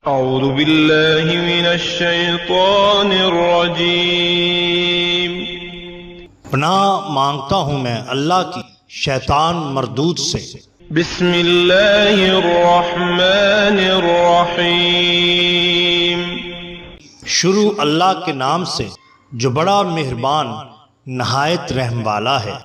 اعوذ باللہ من الشیطان الرجیم۔ پناہ مانگتا ہوں میں اللہ کی شیطان مردود سے۔ بسم اللہ الرحمن الرحیم۔ شروع اللہ کے نام سے جو بڑا مہربان نہایت رحم والا ہے۔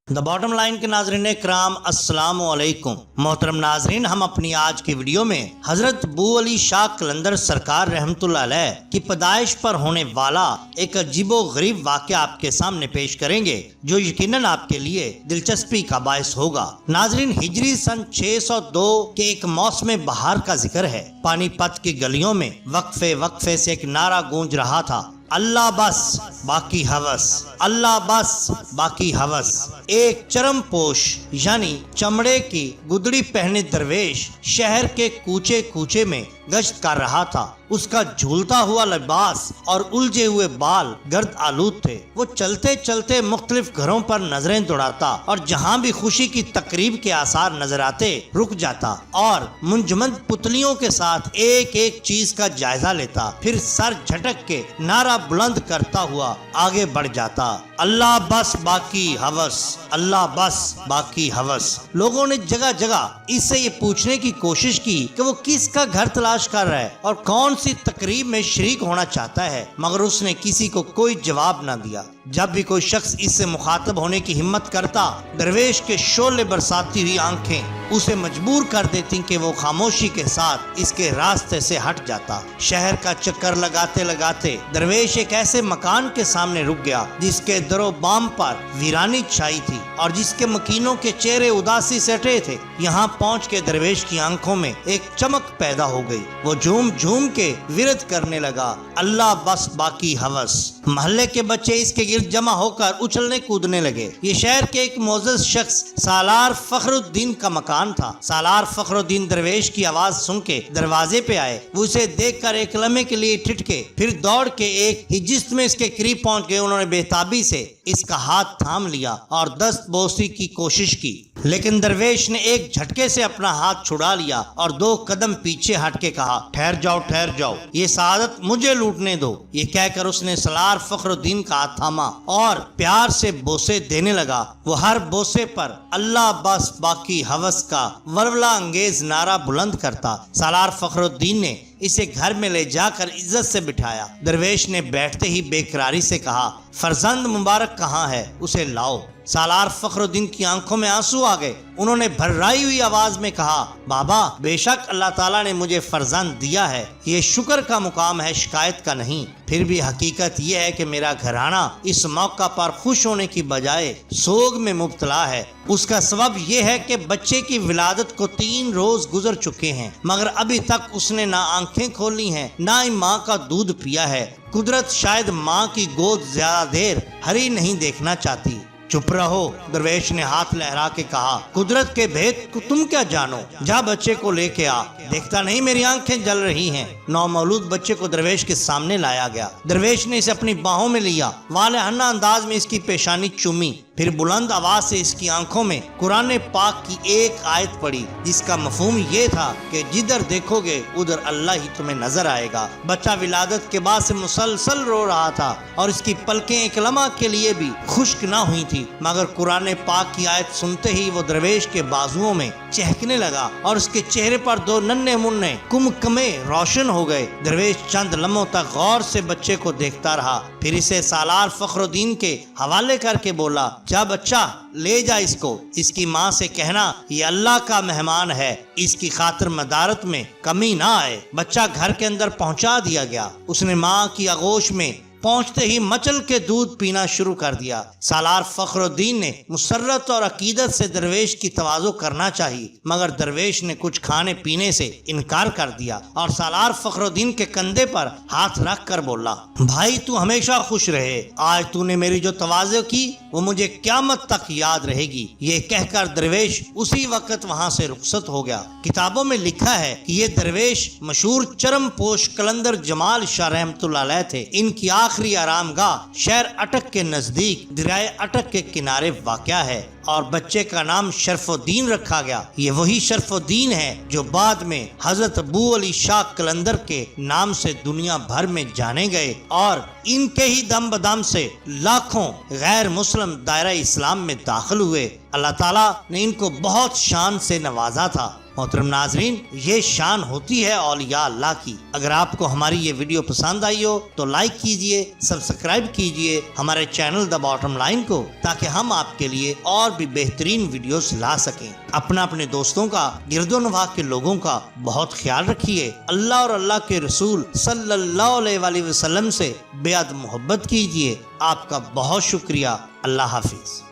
دا باٹم لائن کے ناظرین کرام السلام علیکم۔ محترم ناظرین، ہم اپنی آج کی ویڈیو میں حضرت بو علی شاہ قلندر سرکار رحمت اللہ علیہ کی پیدائش پر ہونے والا ایک عجیب و غریب واقعہ آپ کے سامنے پیش کریں گے جو یقیناً آپ کے لیے دلچسپی کا باعث ہوگا۔ ناظرین، ہجری سن 602 کے ایک موسم بہار کا ذکر ہے۔ پانی پت کی گلیوں میں وقفے وقفے سے ایک نعرہ گونج رہا تھا، اللہ بس باقی ہوس، اللہ بس باقی ہوس۔ ایک چرم پوش یعنی چمڑے کی گدڑی پہنے درویش شہر کے کوچے کوچے میں گشت کر رہا تھا۔ اس کا جھولتا ہوا لباس اور الجھے ہوئے بال گرد آلود تھے۔ وہ چلتے چلتے مختلف گھروں پر نظریں دوڑاتا اور جہاں بھی خوشی کی تقریب کے آثار نظر آتے رک جاتا اور منجمد پتلیوں کے ساتھ ایک ایک چیز کا جائزہ لیتا، پھر سر جھٹک کے نعرہ بلند کرتا ہوا آگے بڑھ جاتا، اللہ بس باقی ہوس، اللہ بس باقی ہوس۔ لوگوں نے جگہ جگہ اس سے یہ پوچھنے کی کوشش کی کہ وہ کس کا گھر تلاش کر رہا ہے اور کون سی تقریب میں شریک ہونا چاہتا ہے، مگر اس نے کسی کو کوئی جواب نہ دیا۔ جب بھی کوئی شخص اس سے مخاطب ہونے کی ہمت کرتا، درویش کے شعلے برساتی ہوئی آنکھیں اسے مجبور کر دیتی کہ وہ خاموشی کے ساتھ اس کے راستے سے ہٹ جاتا۔ شہر کا چکر لگاتے لگاتے درویش ایک ایسے مکان کے سامنے رک گیا جس کے در و بام پر ویرانی چھائی تھی اور جس کے مکینوں کے چہرے اداسی سے اٹے تھے۔ یہاں پہنچ کے درویش کی آنکھوں میں ایک چمک پیدا ہو گئی۔ وہ جھوم جھوم کے ورد کرنے لگا، اللہ بس باقی ہوس۔ محلے کے بچے اس کے گرد جمع ہو کر اچھلنے کودنے لگے۔ یہ شہر کے ایک معزز شخص سالار فخر الدین کا مکان تھا۔ سالار فخر الدین درویش کی آواز سن کے دروازے پہ آئے۔ وہ اسے دیکھ کر ایک لمحے کے لیے ٹھٹکے، پھر دوڑ کے ایک ہی جست میں اس کے قریب پہنچ گئے۔ انہوں نے بےتابی سے اس کا ہاتھ تھام لیا اور دست بوسی کی کوشش کی، لیکن درویش نے ایک جھٹکے سے اپنا ہاتھ چھڑا لیا اور 2 قدم پیچھے ہٹ کے کہا، ٹھہر جاؤ ٹھہر جاؤ، یہ سعادت مجھے لوٹنے دو۔ یہ کہہ کر اس نے سالار فخر الدین کا ہاتھ تھاما اور پیار سے بوسے دینے لگا۔ وہ ہر بوسے پر اللہ بس باقی ہوس کا ولولہ انگیز نعرہ بلند کرتا۔ سالار فخر الدین نے اسے گھر میں لے جا کر عزت سے بٹھایا۔ درویش نے بیٹھتے ہی بے قراری سے کہا، فرزند مبارک کہاں ہے، اسے لاؤ۔ سالار فخر الدین کی آنکھوں میں آنسو آ گئے۔ انہوں نے بھررائی ہوئی آواز میں کہا، بابا بے شک اللہ تعالیٰ نے مجھے فرزند دیا ہے، یہ شکر کا مقام ہے، شکایت کا نہیں۔ پھر بھی حقیقت یہ ہے کہ میرا گھرانہ اس موقع پر خوش ہونے کی بجائے سوگ میں مبتلا ہے۔ اس کا سبب یہ ہے کہ بچے کی ولادت کو 3 روز گزر چکے ہیں، مگر ابھی تک اس نے نہ آنکھیں کھولی ہیں نہ ہی ماں کا دودھ پیا ہے۔ قدرت شاید ماں کی گود زیادہ دیر ہری نہیں دیکھنا چاہتی۔ چپ رہو، درویش نے ہاتھ لہرا کے کہا، قدرت کے بھید کو تم کیا جانو، جا بچے کو لے کے آ، دیکھتا نہیں میری آنکھیں جل رہی ہیں۔ نومولود بچے کو درویش کے سامنے لایا گیا۔ درویش نے اسے اپنی باہوں میں لیا، والہانہ انداز میں اس کی پیشانی چومی، پھر بلند آواز سے اس کی آنکھوں میں قرآن پاک کی ایک آیت پڑھی جس کا مفہوم یہ تھا کہ جدھر دیکھو گے ادھر اللہ ہی تمہیں نظر آئے گا۔ بچہ ولادت کے بعد سے مسلسل رو رہا تھا اور اس کی پلکیں ایک لمحہ کے لیے بھی خشک نہ ہوئی تھی، مگر قرآن پاک کی آیت سنتے ہی وہ درویش کے بازوؤں میں چہکنے لگا اور اس کے چہرے پر 2 ننھے منھے کمکمے روشن ہو گئے۔ درویش چند لمحوں تک غور سے بچے کو دیکھتا رہا، پھر اسے سالار فخر الدین کے حوالے کر کے بولا، جا بچہ لے جا اس کو، اس کی ماں سے کہنا یہ اللہ کا مہمان ہے، اس کی خاطر مدارت میں کمی نہ آئے۔ بچہ گھر کے اندر پہنچا دیا گیا۔ اس نے ماں کی آغوش میں پہنچتے ہی مچل کے دودھ پینا شروع کر دیا۔ سالار فخر الدین نے مسرت اور عقیدت سے درویش کی تواضع کرنا چاہی، مگر درویش نے کچھ کھانے پینے سے انکار کر دیا اور سالار فخر الدین کے کندھے پر ہاتھ رکھ کر بولا، بھائی تو ہمیشہ خوش رہے، آج تو نے میری جو تواضع کی وہ مجھے قیامت تک یاد رہے گی۔ یہ کہہ کر درویش اسی وقت وہاں سے رخصت ہو گیا۔ کتابوں میں لکھا ہے کہ یہ درویش مشہور چرم پوش قلندر جمال شاہ رحمت اللہ علیہ تھے۔ ان کی آخری آخری آرام گاہ شہر اٹک کے نزدیک دریائے اٹک کے کنارے واقع ہے اور بچے کا نام شرف الدین رکھا گیا۔ یہ وہی شرف الدین ہے جو بعد میں حضرت ابو علی شاہ قلندر کے نام سے دنیا بھر میں جانے گئے اور ان کے ہی دم بدم سے لاکھوں غیر مسلم دائرہ اسلام میں داخل ہوئے۔ اللہ تعالیٰ نے ان کو بہت شان سے نوازا تھا۔ محترم ناظرین، یہ شان ہوتی ہے اولیاء اللہ کی۔ اگر آپ کو ہماری یہ ویڈیو پسند آئی ہو تو لائک کیجئے، سبسکرائب کیجئے ہمارے چینل دا باٹم لائن کو، تاکہ ہم آپ کے لیے اور بھی بہترین ویڈیوز لا سکیں۔ اپنے دوستوں کا، گرد و نواح کے لوگوں کا بہت خیال رکھیے۔ اللہ اور اللہ کے رسول صلی اللہ علیہ وآلہ وسلم سے بے حد محبت کیجئے۔ آپ کا بہت شکریہ۔ اللہ حافظ۔